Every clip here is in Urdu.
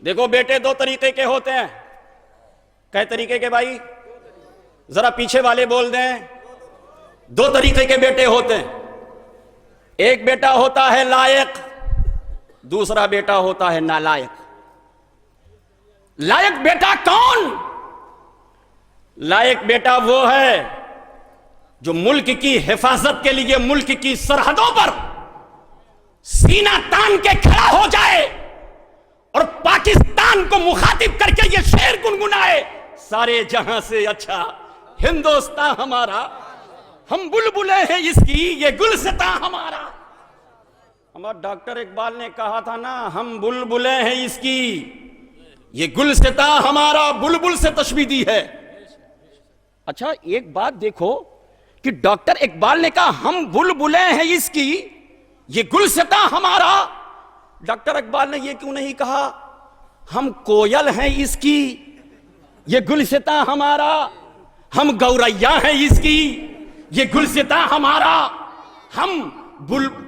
دیکھو بیٹے دو طریقے کے ہوتے ہیں. کئے طریقے کے بھائی؟ ذرا پیچھے والے بول دیں. دو طریقے کے بیٹے ہوتے ہیں. ایک بیٹا ہوتا ہے لائق، دوسرا بیٹا ہوتا ہے نالائق. لائق بیٹا کون؟ لائق بیٹا وہ ہے جو ملک کی حفاظت کے لیے ملک کی سرحدوں پر سینہ تان کے کھڑا ہو جائے اور پاکستان کو مخاطب کر کے یہ شعر گنگنائے: سارے جہاں سے اچھا ہندوستان ہمارا، ہم بلبلیں ہیں اس کی یہ گلستاں ہمارا. ہمارا ڈاکٹر اقبال نے کہا تھا نا، ہم بلبلیں ہیں اس کی یہ گلستاں ہمارا. بلبل سے تشبیہ دی ہے. اچھا ایک بات دیکھو کہ ڈاکٹر اقبال نے کہا ہم بلبلیں ہیں اس کی یہ گلستاں ہمارا. ڈاکٹر اقبال نے یہ کیوں نہیں کہا ہم کوئل ہیں اس کی یہ گلستاں ہمارا، ہم گوریا ہیں اس کی یہ گلستاں ہمارا. ہم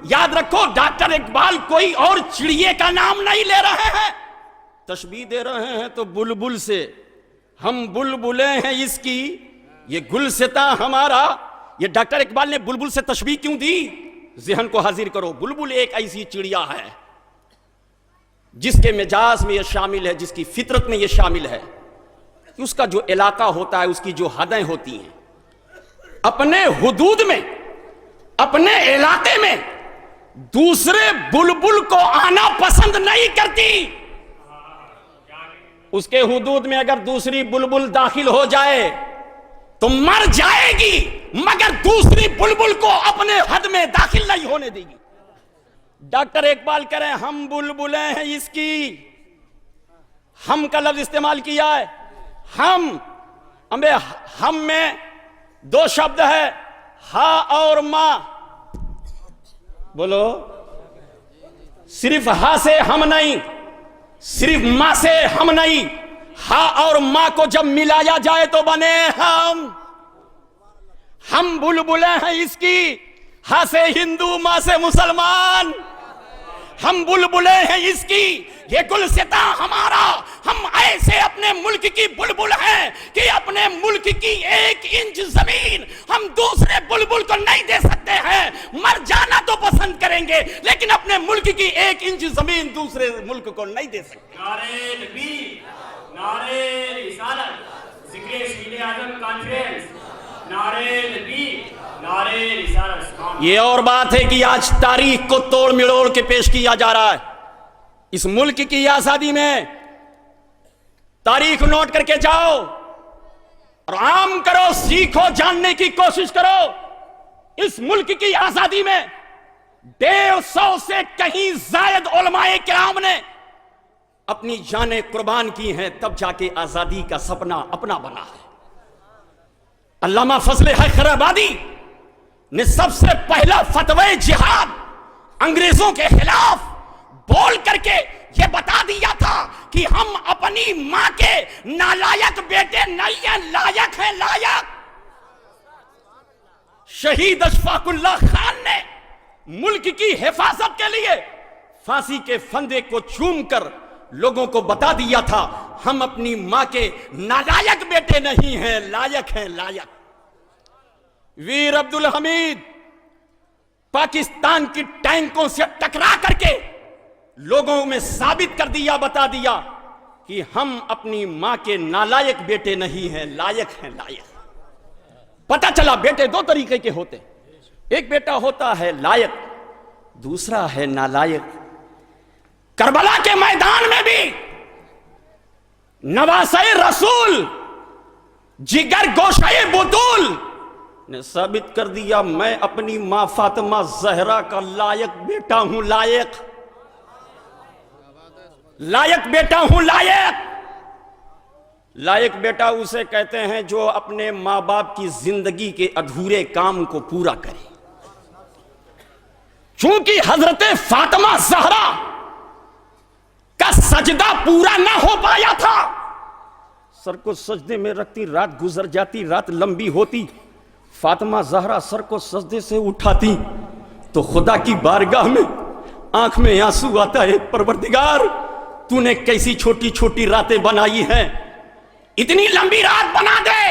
یاد رکھو ڈاکٹر اقبال کوئی اور چڑیے کا نام نہیں لے رہے ہیں، تشبیہ دے رہے ہیں تو بلبل سے. ہم بلبلیں ہیں اس کی یہ گلستاں ہمارا. یہ ڈاکٹر اقبال نے بلبل سے تشبیہ کیوں دی؟ ذہن کو حاضر کرو. بلبل ایک ایسی چڑیا ہے جس کے مزاج میں یہ شامل ہے، جس کی فطرت میں یہ شامل ہے کہ اس کا جو علاقہ ہوتا ہے، اس کی جو حدیں ہوتی ہیں، اپنے حدود میں، اپنے علاقے میں دوسرے بلبل کو آنا پسند نہیں کرتی. اس کے حدود میں اگر دوسری بلبل داخل ہو جائے تو مر جائے گی، مگر دوسری بلبل کو اپنے حد میں داخل نہیں ہونے دے گی. ڈاکٹر اقبال کہہ رہے ہیں ہم بلبلیں ہیں اس کی. ہم کا لفظ استعمال کیا ہے. ہم میں دو شبد ہے، ہا اور ماں. بولو، صرف ہا سے ہم نہیں، صرف ماں سے ہم نہیں. ہا اور ماں کو جب ملایا جائے تو بنے ہم بلبلیں ہیں اس کی. ہا سے ہندو، ماں سے مسلمان. ہم بلبلیں ہیں اس کی یہ گلستاں ہمارا. ہم ایسے اپنے ملک کی بلبل ہیں کہ اپنے ملک کی 1 انچ زمین ہم دوسرے بلبل کو نہیں دے سکتے ہیں. مر جانا تو پسند کریں گے لیکن اپنے ملک کی 1 انچ زمین دوسرے ملک کو نہیں دے سکتے. نعرے تکبیر، نعرے رسالت، ذکر شہید اعظم کانفرنس، نعرے تکبیر، نعرے رسالت. یہ اور بات ہے کہ آج تاریخ کو توڑ مڑوڑ کے پیش کیا جا رہا ہے. اس ملک کی آزادی میں تاریخ نوٹ کر کے جاؤ اور عام کرو، سیکھو، جاننے کی کوشش کرو. اس ملک کی آزادی میں 150 سے کہیں زائد علماء کرام نے اپنی جانیں قربان کی ہیں، تب جا کے آزادی کا سپنا اپنا بنا ہے. علامہ فضل حق آبادی نے سب سے پہلا فتوی جہاد انگریزوں کے خلاف بول کر کے یہ بتا دیا تھا کہ ہم اپنی ماں کے نالائق بیٹے نہیں ہیں، لائق ہیں، لائق. شہید اشفاق اللہ خان نے ملک کی حفاظت کے لیے پھانسی کے پھندے کو چوم کر لوگوں کو بتا دیا تھا ہم اپنی ماں کے نالائق بیٹے نہیں ہیں، لائق ہیں، لائق. ویر عبدالحمید پاکستان کی ٹینکوں سے ٹکرا کر کے لوگوں میں ثابت کر دیا، بتا دیا کہ ہم اپنی ماں کے نالائق بیٹے نہیں ہیں، لائق ہیں، لائق. پتہ چلا بیٹے دو طریقے کے ہوتے. ایک بیٹا ہوتا ہے لائق، دوسرا ہے نالائق. کربلا کے میدان میں بھی نواسہ رسول، جگر گوشہ بطول نے ثابت کر دیا میں اپنی ماں فاطمہ زہرا کا لائق بیٹا ہوں، لائق. لائق بیٹا ہوں، لائق. لائق بیٹا اسے کہتے ہیں جو اپنے ماں باپ کی زندگی کے ادھورے کام کو پورا کرے. چونکہ حضرت فاطمہ زہرا کا سجدہ پورا نہ ہو پایا تھا، سر کو سجدے میں رکھتی، رات گزر جاتی، رات لمبی ہوتی، فاطمہ زہرا سر کو سجدے سے اٹھاتی تو خدا کی بارگاہ میں آنکھ میں آنسو آتا ہے، پروردگار تو نے کیسی چھوٹی چھوٹی راتیں بنائی ہیں. اتنی لمبی رات بنا دے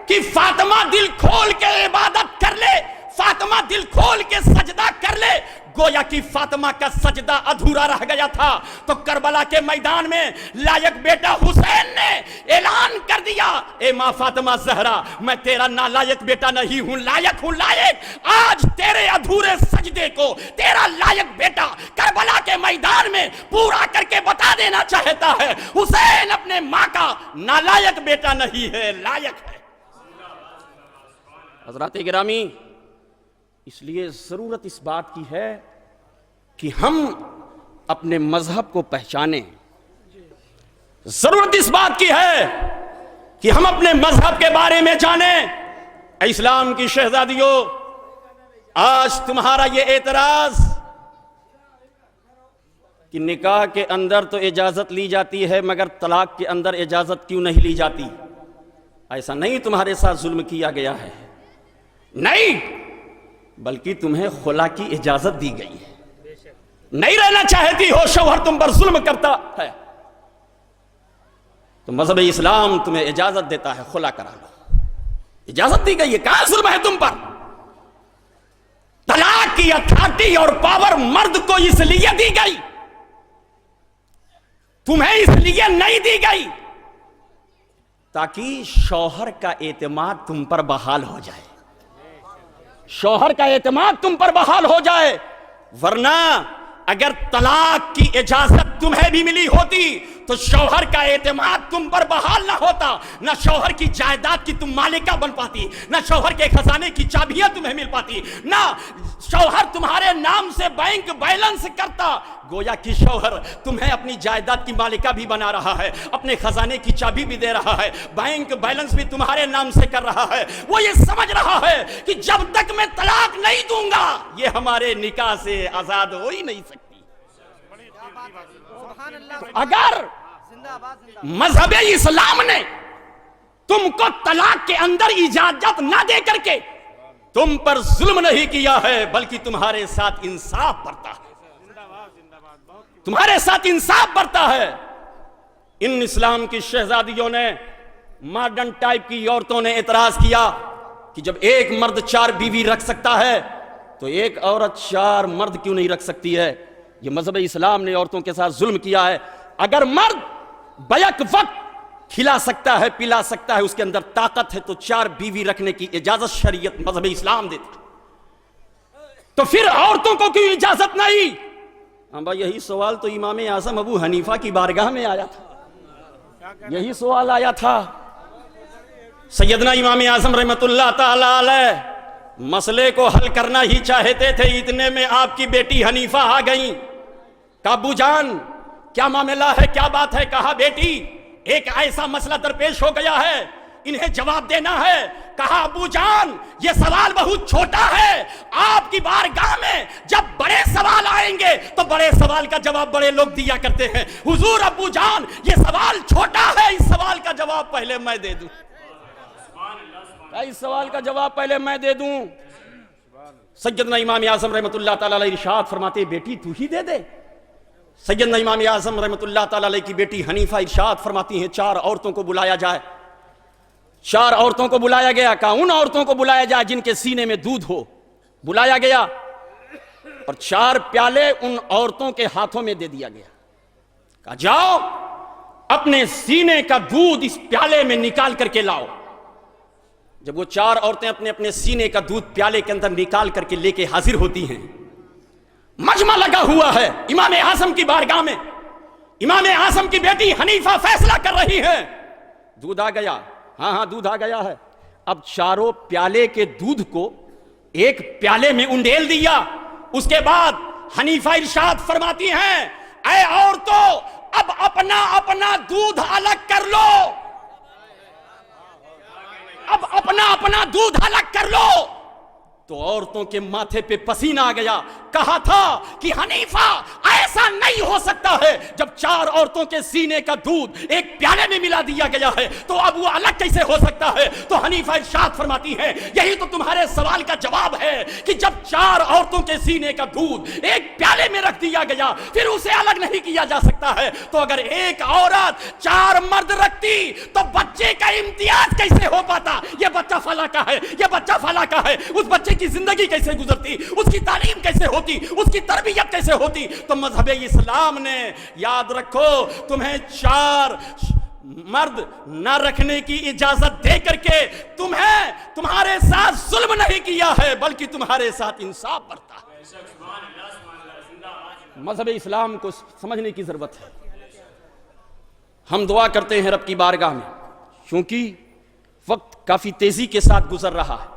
کہ فاطمہ دل کھول کے عبادت کر لے, فاطمہ دل کھول کے سجدہ کر لے. گویا کہ فاطمہ کا سجدہ ادھورا رہ گیا تھا. تو کربلا کے میدان میں لائق بیٹا حسین نے اعلان کر دیا, اے ماں فاطمہ زہرا, میں تیرا نالائق بیٹا نہیں ہوں, لائق ہوں لائق. آج تیرے ادھورے سجدے کو تیرا لائق بیٹا کربلا کے میدان میں پورا کر کے بتا دینا چاہتا ہے, حسین اپنے ماں کا نالائق بیٹا نہیں ہے, لائق ہے. حضرات گرامی, اس لیے ضرورت اس بات کی ہے کہ ہم اپنے مذہب کو پہچانیں. ضرورت اس بات کی ہے کہ ہم اپنے مذہب کے بارے میں جانیں. اسلام کی شہزادیوں, آج تمہارا یہ اعتراض کہ نکاح کے اندر تو اجازت لی جاتی ہے مگر طلاق کے اندر اجازت کیوں نہیں لی جاتی, ایسا نہیں تمہارے ساتھ ظلم کیا گیا ہے, نہیں, بلکہ تمہیں خلا کی اجازت دی گئی ہے. نہیں رہنا چاہتی ہو, شوہر تم پر ظلم کرتا ہے, تو مذہب اسلام تمہیں اجازت دیتا ہے خلا کرا لو. اجازت دی گئی ہے, کہاں ظلم ہے تم پر؟ طلاق کی اتھارٹی اور پاور مرد کو اس لیے دی گئی, تمہیں اس لیے نہیں دی گئی تاکہ شوہر کا اعتماد تم پر بحال ہو جائے, شوہر کا اعتماد تم پر بحال ہو جائے. ورنہ اگر طلاق کی اجازت تمہیں بھی ملی ہوتی تو شوہر کا اعتماد تم پر بحال نہ ہوتا, نہ شوہر کی جائیداد کی تم مالکہ بن پاتی, نہ شوہر کے خزانے کی چابیاں تمہیں مل پاتی, نہ شوہر تمہارے نام سے بینک بیلنس کرتا. گویا کہ شوہر تمہیں اپنی جائیداد کی مالکہ بھی بنا رہا ہے, اپنے خزانے کی چابی بھی دے رہا ہے, بینک بیلنس بھی تمہارے نام سے کر رہا ہے. وہ یہ سمجھ رہا ہے کہ جب تک میں طلاق نہیں دوں گا یہ ہمارے نکاح سے آزاد ہو ہی نہیں سکتی. اگر مذہب اسلام نے تم کو طلاق کے اندر اجازت نہ دے کر کے تم پر ظلم نہیں کیا ہے, بلکہ تمہارے ساتھ انصاف برتا ہے, تمہارے ساتھ انصاف برتا ہے. ان اسلام کی شہزادیوں نے, ماڈرن ٹائپ کی عورتوں نے اعتراض کیا کہ جب ایک مرد 4 بیوی رکھ سکتا ہے تو ایک عورت 4 مرد کیوں نہیں رکھ سکتی ہے. یہ مذہب اسلام نے عورتوں کے ساتھ ظلم کیا ہے. اگر مرد بیک وقت کھلا سکتا ہے, پلا سکتا ہے, اس کے اندر طاقت ہے, تو 4 بیوی رکھنے کی اجازت شریعت مذہب اسلام دیتا, تو پھر عورتوں کو کیوں اجازت نہیں؟ بھائی یہی سوال تو امام اعظم ابو حنیفہ کی بارگاہ میں آیا تھا, یہی سوال آیا تھا. سیدنا امام اعظم رحمت اللہ تعالی علیہ مسئلے کو حل کرنا ہی چاہتے تھے, اتنے میں آپ کی بیٹی حنیفہ آ گئیں. کہا ابو جان کیا معاملہ ہے, کیا بات ہے؟ کہا بیٹی ایک ایسا مسئلہ درپیش ہو گیا ہے, انہیں جواب دینا ہے. کہا ابو جان یہ سوال بہت چھوٹا ہے, آپ کی بارگاہ میں جب بڑے سوال آئیں گے تو بڑے سوال کا جواب بڑے لوگ دیا کرتے ہیں. حضور ابو جان یہ سوال چھوٹا ہے, اس سوال کا جواب پہلے میں دے دوں, اس سوال کا جواب پہلے میں دے دوں. سیدنا امام اعظم رحمت اللہ تعالی علیہ ارشاد فرماتے بیٹی تو ہی دے دے. سیدنا امام اعظم رحمت اللہ تعالی علیہ کی بیٹی حنیفہ ارشاد فرماتی ہیں 4 عورتوں کو بلایا جائے. 4 عورتوں کو بلایا گیا. کہا ان عورتوں کو بلایا جائے جن کے سینے میں دودھ ہو. بلایا گیا اور 4 پیالے ان عورتوں کے ہاتھوں میں دے دیا گیا. کہا جاؤ اپنے سینے کا دودھ اس پیالے میں نکال کر کے لاؤ. جب وہ 4 عورتیں اپنے اپنے سینے کا دودھ پیالے کے اندر نکال کر کے لے کے حاضر ہوتی ہیں, مجمع لگا ہوا ہے امام اعظم کی بارگاہ میں. امام اعظم کی بیٹی حنیفہ فیصلہ کر رہی ہیں. دودھ آ گیا, ہاں دودھ آ گیا ہے. اب 4 پیالے کے دودھ کو ایک پیالے میں انڈیل دیا. اس کے بعد حنیفہ ارشاد فرماتی ہیں اے عورتوں اب اپنا اپنا دودھ الگ کر لو, اب اپنا اپنا دودھ الگ کر لو. تو عورتوں کے ماتھے پہ پسینہ آ گیا. کہا تھا کہ حنیفہ ایسا نہیں ہو سکتا ہے جب 4 عورتوں کے سینے کا دودھ ایک پیالے میں ملا دیا گیا ہے تو اب وہ الگ کیسے ہو سکتا ہے؟ تو حنیفہ ارشاد فرماتی ہیں یہی تو تمہارے سوال کا جواب ہے کہ جب 4 عورتوں کے سینے کا دودھ ایک پیالے میں رکھ دیا گیا پھر اسے الگ نہیں کیا جا سکتا ہے، تو اگر ایک عورت 4 مرد رکھتی تو بچے کا امتیاز کیسے ہو پاتا؟ یہ بچہ فلاں کا ہے، یہ بچہ فلاں کا ہے، اس بچے کی زندگی کیسے گزرتی، اس کی تعلیم کیسے ہوتی، اس کی تربیت کیسے ہوتی؟ تو مذہب اسلام نے یاد رکھو تمہیں 4 مرد نہ رکھنے کی اجازت دے کر کے تمہیں تمہارے ساتھ ظلم نہیں کیا ہے بلکہ تمہارے ساتھ انصاف برتا ہے۔ مذہب اسلام کو سمجھنے کی ضرورت ہے۔ ہم دعا کرتے ہیں رب کی بارگاہ میں، چونکہ وقت کافی تیزی کے ساتھ گزر رہا ہے۔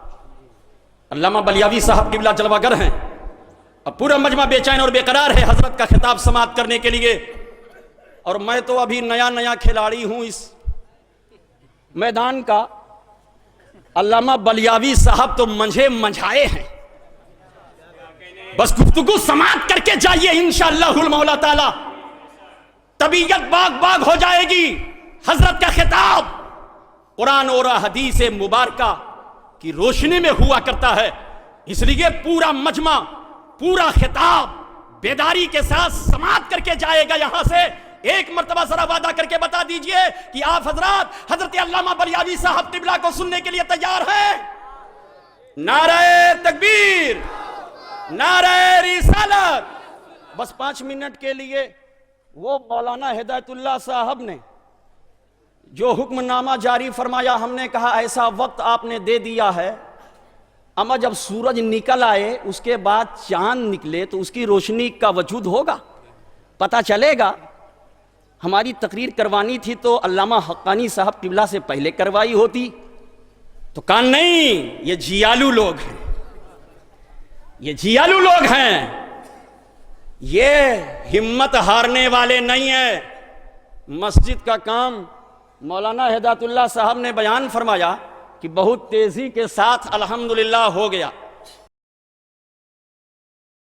علامہ بلیاوی صاحب قبلہ جلوہ گر ہیں، اب پورا مجمع بے چین اور بے قرار ہے حضرت کا خطاب سماعت کرنے کے لیے، اور میں تو ابھی نیا کھلاڑی ہوں اس میدان کا۔ علامہ بلیاوی صاحب تو منجھائے ہیں، بس گفتگو سماعت کر کے جائیے انشاءاللہ المولا تعالی، طبیعت باغ ہو جائے گی۔ حضرت کا خطاب قرآن اور حدیث مبارکہ کی روشنی میں ہوا کرتا ہے، اس لیے پورا مجمع پورا خطاب بیداری کے ساتھ سماعت کر کے جائے گا۔ یہاں سے ایک مرتبہ ذرا وعدہ کر کے بتا دیجئے کہ آپ حضرات حضرت علامہ بلیاوی صاحب قبلہ کو سننے کے لیے تیار ہیں؟ نعرہ تکبیر، نعرہ رسالت۔ بس 5 منٹ کے لیے وہ مولانا ہدایت اللہ صاحب نے جو حکم نامہ جاری فرمایا، ہم نے کہا ایسا وقت آپ نے دے دیا ہے، اما جب سورج نکل آئے اس کے بعد چاند نکلے تو اس کی روشنی کا وجود ہوگا، پتہ چلے گا۔ ہماری تقریر کروانی تھی تو علامہ حقانی صاحب قبلہ سے پہلے کروائی ہوتی، تو کہا نہیں، یہ جیالو لوگ ہیں، یہ جیالو لوگ ہیں، یہ ہمت ہارنے والے نہیں ہیں۔ مسجد کا کام مولانا ہدایت اللہ صاحب نے بیان فرمایا کہ بہت تیزی کے ساتھ الحمدللہ ہو گیا۔